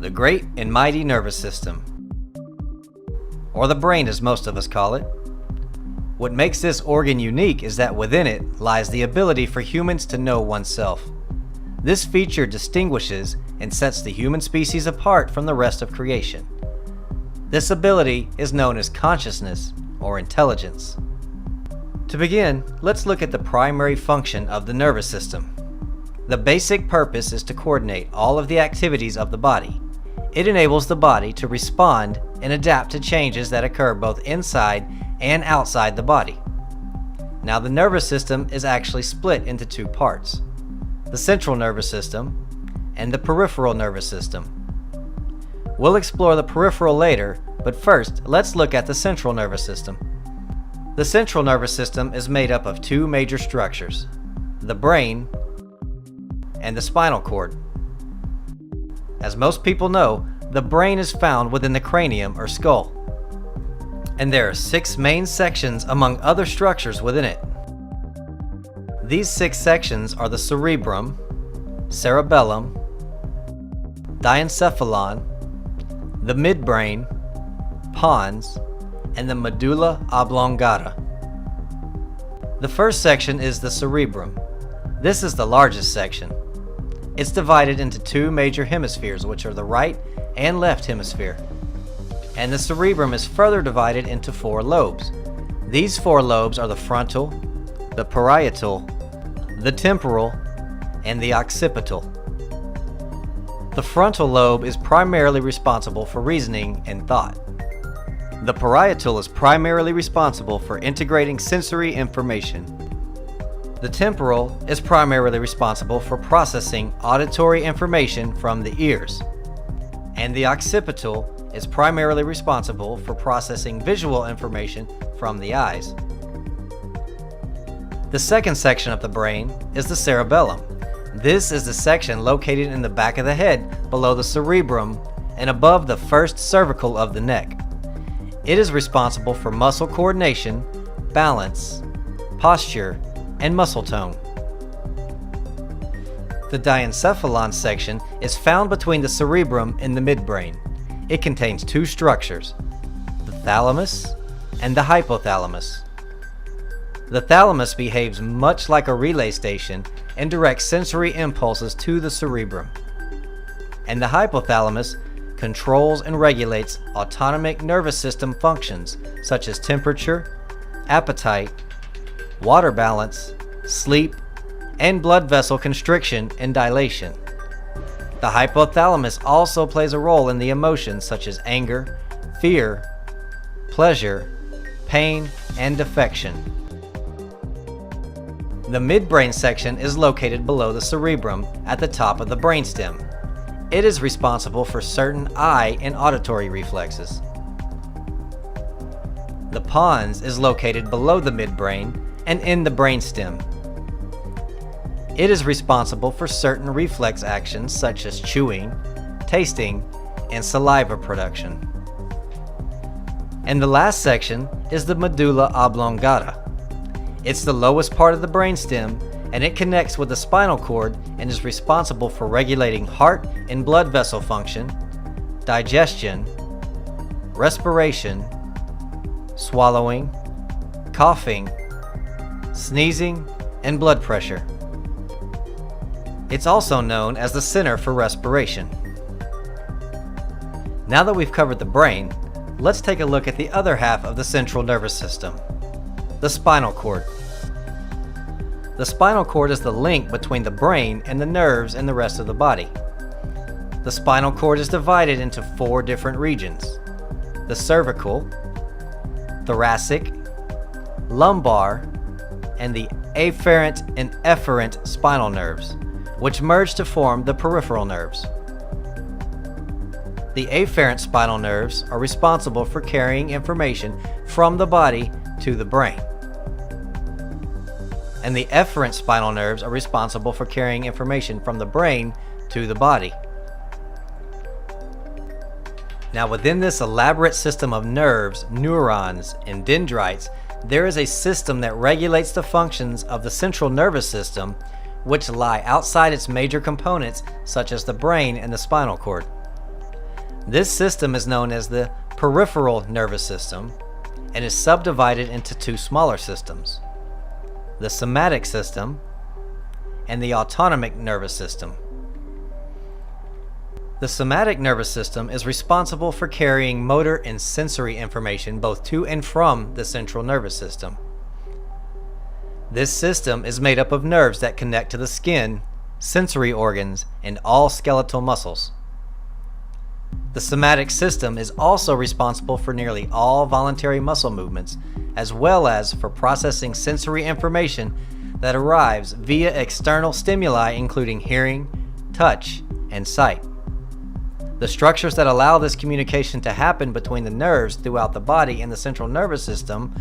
The great and mighty nervous system, or the brain as most of us call it. What makes this organ unique is that within it lies the ability for humans to know oneself. This feature distinguishes and sets the human species apart from the rest of creation. This ability is known as consciousness or intelligence. To begin, let's look at the primary function of the nervous system. The basic purpose is to coordinate all of the activities of the body. It enables the body to respond and adapt to changes that occur both inside and outside the body. Now, the nervous system is actually split into two parts: the central nervous system and the peripheral nervous system. We'll explore the peripheral later, but first, let's look at the central nervous system. The central nervous system is made up of two major structures: the brain and the spinal cord. As most people know, the brain is found within the cranium or skull, and there are 6 main sections among other structures within it. These 6 sections are the cerebrum, cerebellum, diencephalon, the midbrain, pons, and the medulla oblongata. The first section is the cerebrum. This is the largest section. It's divided into 2 major hemispheres, which are the right and left hemisphere. And the cerebrum is further divided into 4 lobes. These 4 lobes are the frontal, the parietal, the temporal, and the occipital. The frontal lobe is primarily responsible for reasoning and thought. The parietal is primarily responsible for integrating sensory information. The temporal is primarily responsible for processing auditory information from the ears. And the occipital is primarily responsible for processing visual information from the eyes. The second section of the brain is the cerebellum. This is the section located in the back of the head, below the cerebrum, and above the first cervical of the neck. It is responsible for muscle coordination, balance, posture, and muscle tone. The diencephalon section is found between the cerebrum and the midbrain. It contains 2 structures: the thalamus and the hypothalamus. The thalamus behaves much like a relay station and directs sensory impulses to the cerebrum. And the hypothalamus controls and regulates autonomic nervous system functions such as temperature, appetite, water balance, sleep, and blood vessel constriction and dilation. The hypothalamus also plays a role in the emotions such as anger, fear, pleasure, pain, and affection. The midbrain section is located below the cerebrum at the top of the brainstem. It is responsible for certain eye and auditory reflexes. The pons is located below the midbrain and in the brainstem. It is responsible for certain reflex actions such as chewing, tasting, and saliva production. And the last section is the medulla oblongata. It's the lowest part of the brainstem, and it connects with the spinal cord and is responsible for regulating heart and blood vessel function, digestion, respiration, swallowing, coughing, sneezing, and blood pressure. It's also known as the center for respiration. Now that we've covered the brain, let's take a look at the other half of the central nervous system, the spinal cord. The spinal cord is the link between the brain and the nerves and the rest of the body. The spinal cord is divided into 4 different regions: the cervical, thoracic, lumbar, and the afferent and efferent spinal nerves, which merge to form the peripheral nerves. The afferent spinal nerves are responsible for carrying information from the body to the brain. And the efferent spinal nerves are responsible for carrying information from the brain to the body. Now, within this elaborate system of nerves, neurons, and dendrites, there is a system that regulates the functions of the central nervous system, which lie outside its major components such as the brain and the spinal cord. This system is known as the peripheral nervous system and is subdivided into two smaller systems, the somatic system and the autonomic nervous system. The somatic nervous system is responsible for carrying motor and sensory information both to and from the central nervous system. This system is made up of nerves that connect to the skin, sensory organs, and all skeletal muscles. The somatic system is also responsible for nearly all voluntary muscle movements, as well as for processing sensory information that arrives via external stimuli including hearing, touch, and sight. The structures that allow this communication to happen between the nerves throughout the body and the central nervous system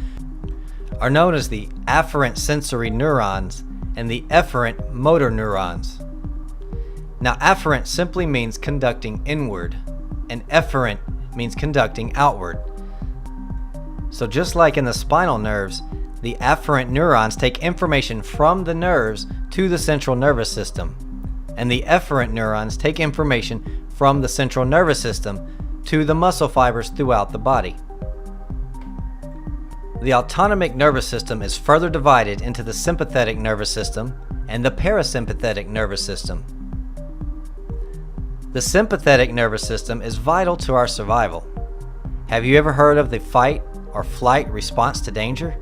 are known as the afferent sensory neurons and the efferent motor neurons. Now, afferent simply means conducting inward, and efferent means conducting outward. So just like in the spinal nerves, the afferent neurons take information from the nerves to the central nervous system, and the efferent neurons take information from the central nervous system to the muscle fibers throughout the body. The autonomic nervous system is further divided into the sympathetic nervous system and the parasympathetic nervous system. The sympathetic nervous system is vital to our survival. Have you ever heard of the fight or flight response to danger?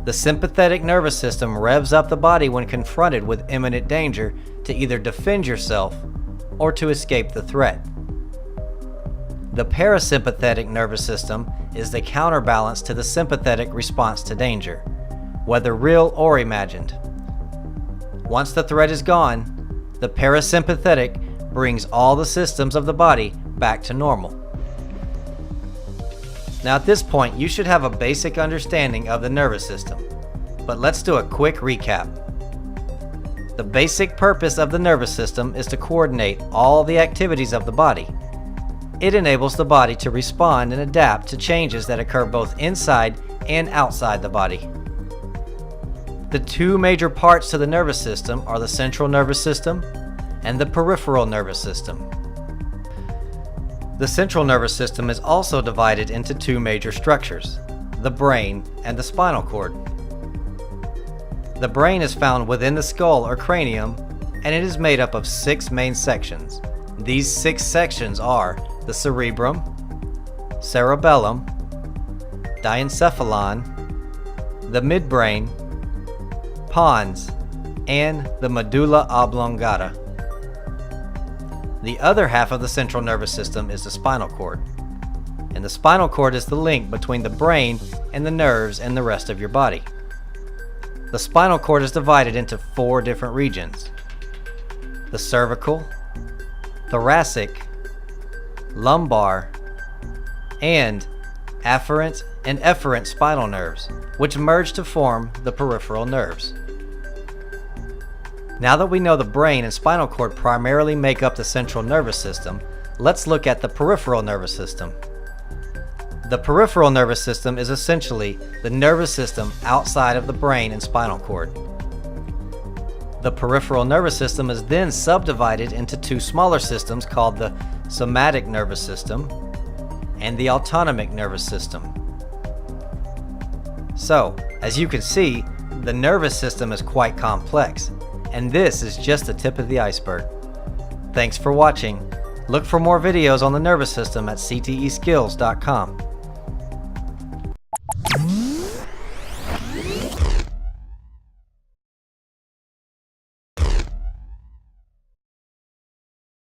The sympathetic nervous system revs up the body when confronted with imminent danger to either defend yourself or to escape the threat. The parasympathetic nervous system is the counterbalance to the sympathetic response to danger, whether real or imagined. Once the threat is gone, the parasympathetic brings all the systems of the body back to normal. Now at this point, you should have a basic understanding of the nervous system, but let's do a quick recap. The basic purpose of the nervous system is to coordinate all the activities of the body. It enables the body to respond and adapt to changes that occur both inside and outside the body. The two major parts to the nervous system are the central nervous system and the peripheral nervous system. The central nervous system is also divided into two major structures, the brain and the spinal cord. The brain is found within the skull or cranium, and it is made up of 6 main sections. These 6 sections are the cerebrum, cerebellum, diencephalon, the midbrain, pons, and the medulla oblongata. The other half of the central nervous system is the spinal cord, and the spinal cord is the link between the brain and the nerves and the rest of your body. The spinal cord is divided into 4 different regions: the cervical, thoracic, lumbar, and afferent and efferent spinal nerves, which merge to form the peripheral nerves. Now that we know the brain and spinal cord primarily make up the central nervous system, let's look at the peripheral nervous system. The peripheral nervous system is essentially the nervous system outside of the brain and spinal cord. The peripheral nervous system is then subdivided into 2 smaller systems called the somatic nervous system and the autonomic nervous system. So, as you can see, the nervous system is quite complex, and this is just the tip of the iceberg. Thanks for watching. Look for more videos on the nervous system at cteskills.com.